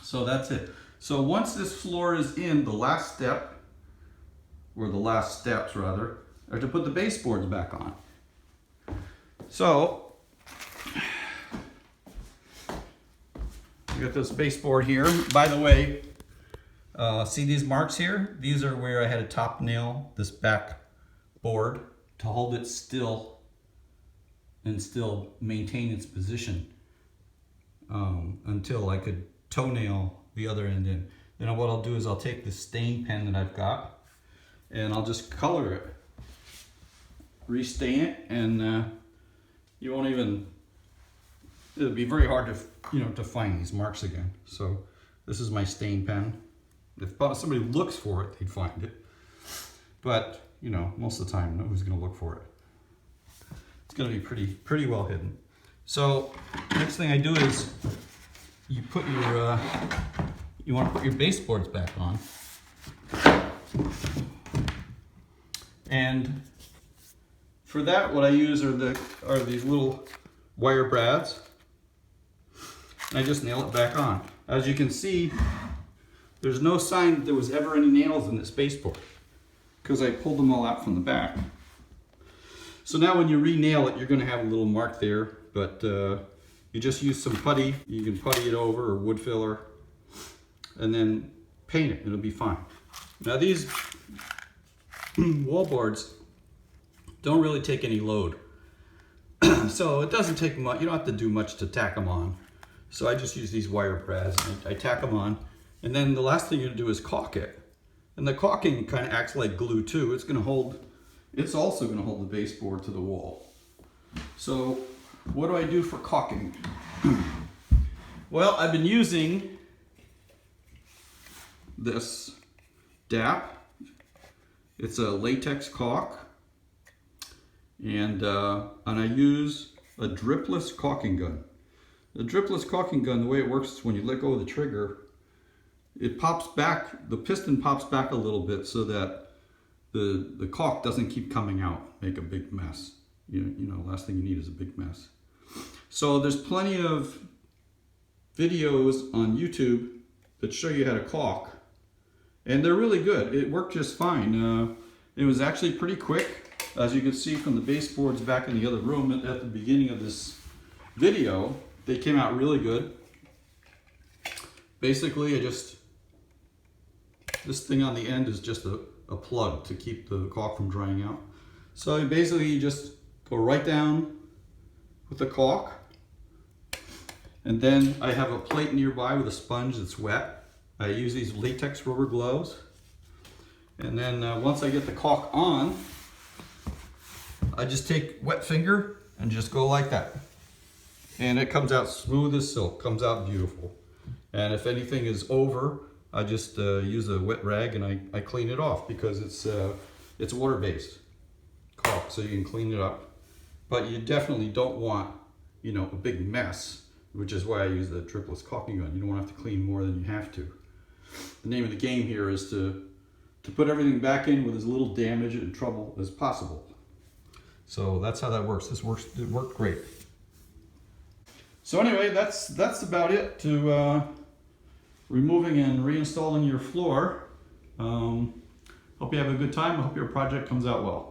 So that's it. So once this floor is in, the last step, or the last steps rather, are to put the baseboards back on. So we got this baseboard here. By the way, see these marks here? These are where I had to top nail this back board to hold it still and still maintain its position until I could toenail the other end in. Then what I'll do is I'll take the stain pen that I've got and I'll just color it, restain it, and you won't even, it'll be very hard to, to find these marks again. So this is my stain pen. If somebody looks for it, they'd find it. But, most of the time, nobody's gonna look for it. It's gonna be pretty well hidden. So next thing I do is you put your, you want to put your baseboards back on. And for that, what I use are these little wire brads. And I just nail it back on. As you can see, there's no sign that there was ever any nails in this baseboard because I pulled them all out from the back. So now when you re-nail it, you're going to have a little mark there, but you just use some putty. You can putty it over or wood filler and then paint it. It'll be fine. Now these wall boards don't really take any load. So it doesn't take much. You don't have to do much to tack them on. So I just use these wire brads and I tack them on. And then the last thing you do is caulk it. And the caulking kind of acts like glue too. It's also going to hold the baseboard to the wall. So what do I do for caulking? Well, I've been using this DAP. It's a latex caulk. And I use a dripless caulking gun. The dripless caulking gun, the way it works is when you let go of the trigger, it pops back, the piston pops back a little bit so that the caulk doesn't keep coming out, make a big mess. Last thing you need is a big mess. So there's plenty of videos on YouTube that show you how to caulk, and they're really good. It worked just fine. It was actually pretty quick, as you can see from the baseboards back in the other room at the beginning of this video. They came out really good. Basically, this thing on the end is just a plug to keep the caulk from drying out. So basically you just go right down with the caulk, and then I have a plate nearby with a sponge that's wet. I use these latex rubber gloves, and then once I get the caulk on, I just take wet finger and just go like that. And it comes out smooth as silk, comes out beautiful. And if anything is over, I just use a wet rag and I clean it off because it's water-based caulk, so you can clean it up. But you definitely don't want, a big mess, which is why I use the dripless caulking gun. You don't want to have to clean more than you have to. The name of the game here is to put everything back in with as little damage and trouble as possible. So that's how that works. It worked great. So anyway, that's about it to removing and reinstalling your floor. Hope you have a good time. I hope your project comes out well.